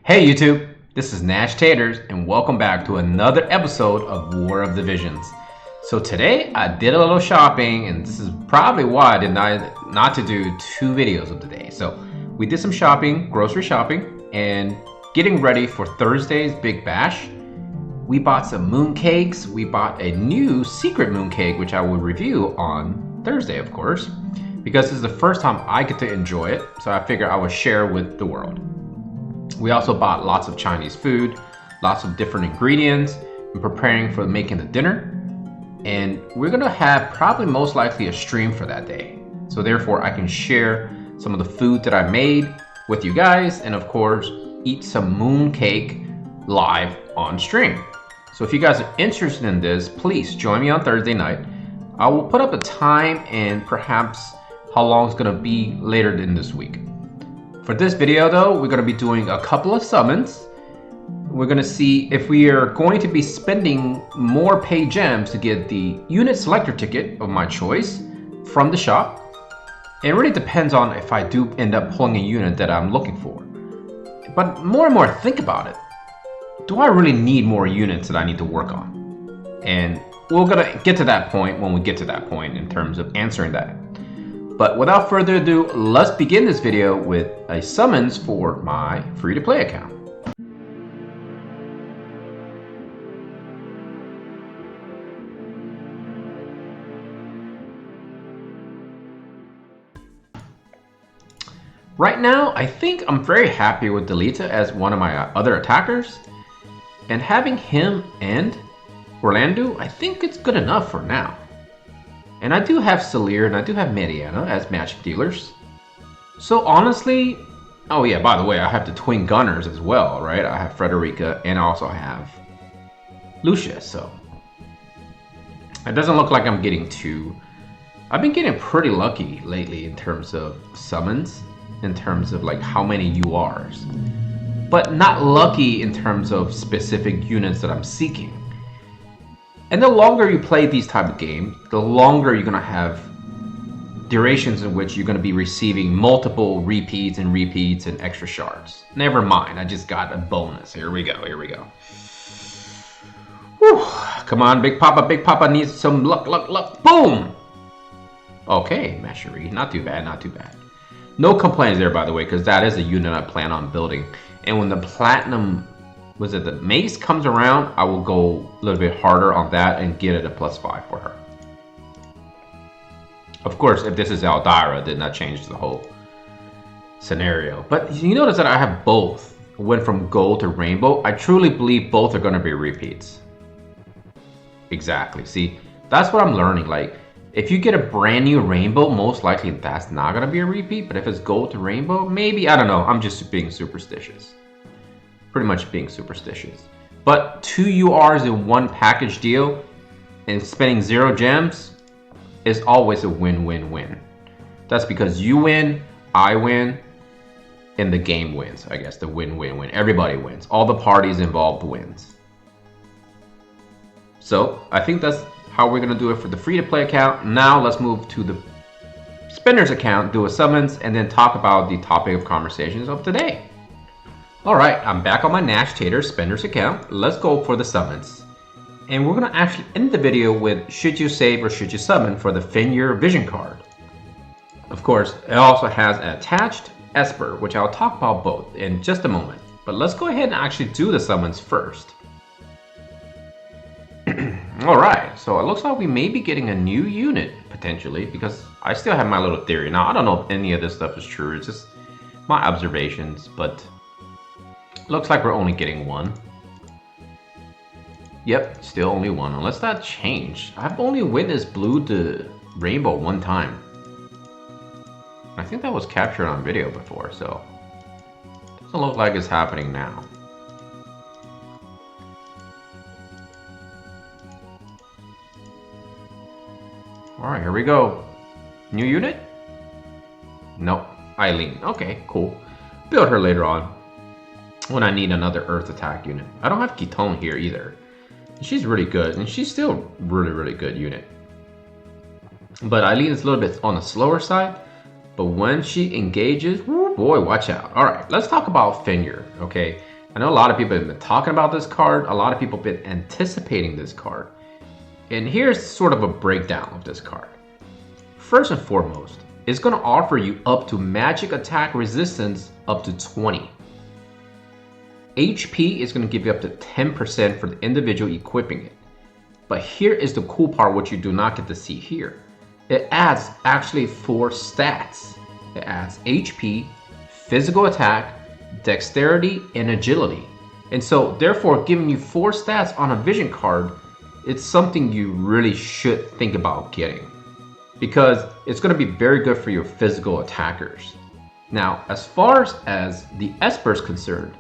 Hey YouTube, this is Nashtaters and welcome back to another episode of War of the Visions. So today I did a little shopping, and this is probably why I did not to do two videos of the day. So we did some shopping, grocery shopping, and getting ready for Thursday's Big Bash. We bought some mooncakes. We bought a new secret mooncake, which I will review on Thursday, of course, because this is the first time I get to enjoy it. So I figure I would share with the world. We also bought lots of Chinese food, lots of different ingredients, and preparing for making the dinner. And we're gonna have probably most likely a stream for that day. So therefore I can share some of the food that I made with you guys, and of course, eat some mooncake live on stream. So if you guys are interested in this, please join me on Thursday night. I will put up a time and perhaps how long it's gonna be later in this week. For this video though, we're going to be doing a couple of summons. We're going to see if we are going to be spending more pay gems to get the unit selector ticket of my choice from the shop. It really depends on if I do end up pulling a unit that I'm looking for. But more and more think about it. Do I really need more units that I need to work on? And we're going to get to that point when we get to that point in terms of answering that. But without further ado, let's begin this video with a summons for my free-to-play account. Right now, I think I'm very happy with Delita as one of my other attackers. And having him and Orlando, I think it's good enough for now. And I do have Fenrir and I do have Mariana as match dealers. So honestly, oh yeah, by the way, I have the twin gunners as well, right? I have Frederica and I also have Lucia, so. It doesn't look like I'm getting too... I've been getting pretty lucky lately in terms of summons, in terms of like how many URs. But not lucky in terms of specific units that I'm seeking. And the longer you play these type of games, the longer you're gonna have durations in which you're gonna be receiving multiple repeats and extra shards. Never mind, I just got a bonus. Here we go, here we go. Whew. Come on, Big Papa needs some luck. Boom! Okay, Mastery, not too bad, not too bad. No complaints there, by the way, because that is a unit I plan on building. And when the platinum, was it the mace comes around, I will go a little bit harder on that and get it a +5 for her. Of course, if this is Aldira, then that changes the whole scenario. But you notice that I have both. Went from gold to rainbow. I truly believe both are going to be repeats. Exactly. See, that's what I'm learning. Like, if you get a brand new rainbow, most likely that's not going to be a repeat. But if it's gold to rainbow, maybe, I don't know. I'm just being superstitious. Pretty much being superstitious. But 2 URs in one package deal and spending 0 gems is always a win-win-win. That's because you win, I win, and the game wins. I guess the win-win-win. Everybody wins. All the parties involved wins. So I think that's how we're gonna do it for the free-to-play account. Now let's move to the Spender's account, do a summons, and then talk about the topic of conversations of today. Alright, I'm back on my Nashtaters Spender's account. Let's go for the summons. And we're going to actually end the video with should you save or should you summon for the Fenrir vision card. Of course, it also has an attached Esper, which I'll talk about both in just a moment. But let's go ahead and actually do the summons first. Alright, so it looks like we may be getting a new unit, potentially, because I still have my little theory. Now, I don't know if any of this stuff is true. It's just my observations, but... looks like we're only getting one. Yep, still only one, unless that changed. I've only witnessed blue to rainbow one time. I think that was captured on video before, so doesn't look like it's happening now. Alright, here we go. New unit? Nope, Eileen. Okay, cool. Build her later on when I need another earth attack unit. I don't have Ketone here either. She's really good, and she's still really good unit. But Eileen is a little bit on the slower side, but when she engages, woo boy, watch out. All right, let's talk about Fenrir, okay? I know a lot of people have been talking about this card. A lot of people have been anticipating this card. And here's sort of a breakdown of this card. First and foremost, it's going to offer you up to magic attack resistance up to 20. HP is going to give you up to 10% for the individual equipping it. But here is the cool part, what you do not get to see here. It adds actually 4 stats. It adds HP, physical attack, dexterity, and agility. And so therefore giving you 4 stats on a vision card, it's something you really should think about getting, because it's going to be very good for your physical attackers. Now, as far as the Esper is concerned,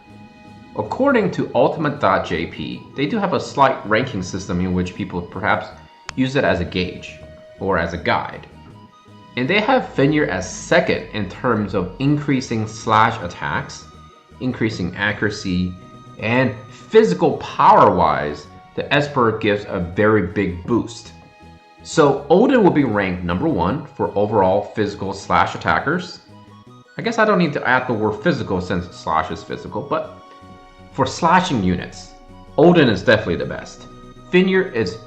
according to ultimate.jp, they do have a slight ranking system in which people perhaps use it as a gauge or as a guide. And they have Fenrir as second in terms of increasing slash attacks, increasing accuracy, and physical power-wise, the Esper gives a very big boost. So Odin will be ranked number 1 for overall physical slash attackers. I guess I don't need to add the word physical since slash is physical, but for slashing units, Odin is definitely the best. Fenrir is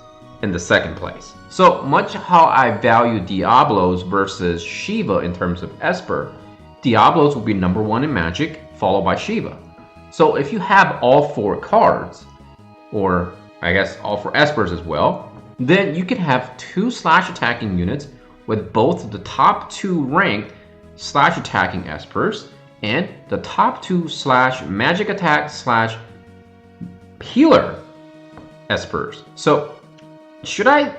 in the second place. So much how I value Diablos versus Shiva in terms of Esper, Diablos will be number 1 in Magic, followed by Shiva. So if you have all 4 cards, or I guess all 4 Espers as well, then you can have 2 slash attacking units with both the top 2 ranked slash attacking Espers and the top 2 slash magic attack slash healer Espers. So should I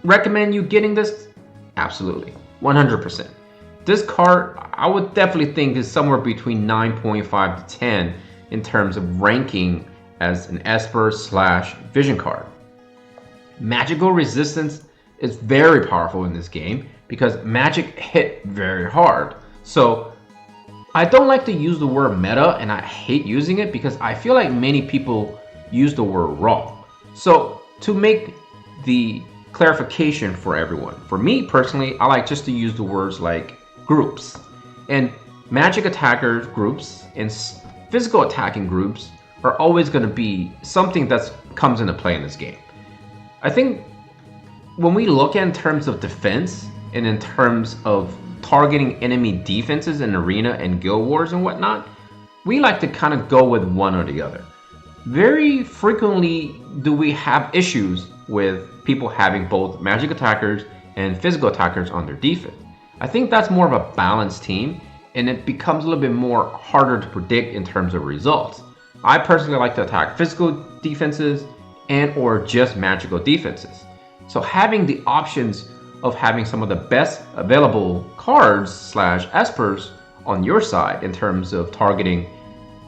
recommend you getting this? Absolutely, 100%. This card, I would definitely think is somewhere between 9.5 to 10 in terms of ranking as an Esper slash vision card. Magical resistance is very powerful in this game because magic hit very hard. So I don't like to use the word meta, and I hate using it because I feel like many people use the word wrong. So to make the clarification for everyone, for me personally, I like just to use the words like groups. And magic attackers groups and physical attacking groups are always going to be something that comes into play in this game. I think when we look at in terms of defense and in terms of targeting enemy defenses in arena and guild wars and whatnot, we like to kind of go with one or the other. Very frequently do we have issues with people having both magic attackers and physical attackers on their defense. I think that's more of a balanced team, and it becomes a little bit more harder to predict in terms of results. I personally like to attack physical defenses and or just magical defenses. So having the options of having some of the best available cards slash Espers on your side in terms of targeting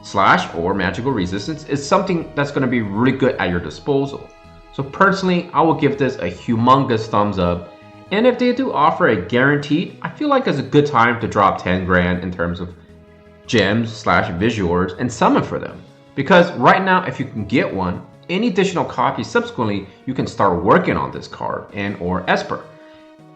slash or magical resistance is something that's going to be really good at your disposal. So personally, I will give this a humongous thumbs up. And if they do offer a guaranteed, I feel like it's a good time to drop 10 grand in terms of gems slash visuals and summon for them. Because right now, if you can get one, any additional copies subsequently, you can start working on this card and or Esper.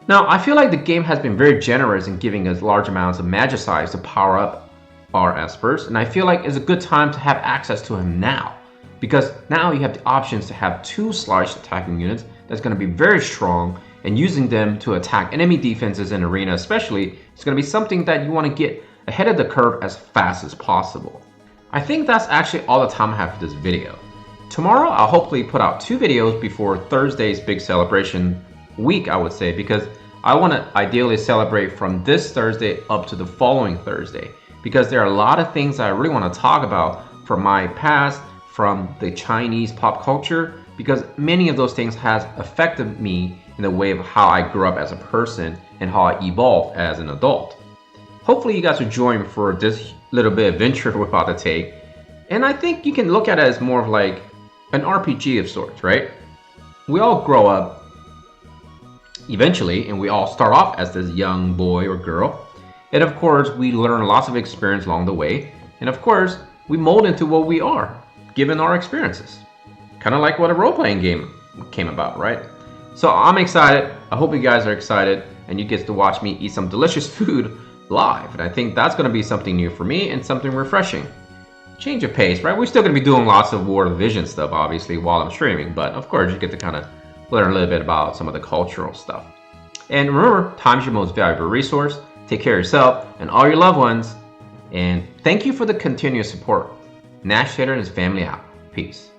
Now, I feel like the game has been very generous in giving us large amounts of Magicize to power up our Espers, and I feel like it's a good time to have access to him now, because now you have the options to have 2 slash attacking units that's going to be very strong, and using them to attack enemy defenses in arena especially, it's going to be something that you want to get ahead of the curve as fast as possible. I think that's actually all the time I have for this video. Tomorrow I'll hopefully put out 2 videos before Thursday's big celebration week, I would say, because I want to ideally celebrate from this Thursday up to the following Thursday, because there are a lot of things I really want to talk about from my past, from the Chinese pop culture, because many of those things has affected me in the way of how I grew up as a person and how I evolved as an adult. Hopefully you guys will join me for this little bit of adventure we're about to take. And I think you can look at it as more of like an RPG of sorts, right? We all grow up eventually, and we all start off as this young boy or girl. And of course, we learn lots of experience along the way. And of course, we mold into what we are, given our experiences. Kind of like what a role-playing game came about, right? So I'm excited. I hope you guys are excited, and you get to watch me eat some delicious food live. And I think that's going to be something new for me and something refreshing. change of pace, right? We're still going to be doing lots of War of the Vision stuff, obviously, while I'm streaming. But of course, you get to kind of learn a little bit about some of the cultural stuff. And remember, time is your most valuable resource. Take care of yourself and all your loved ones. And thank you for the continuous support. Nashtaters and his family out. Peace.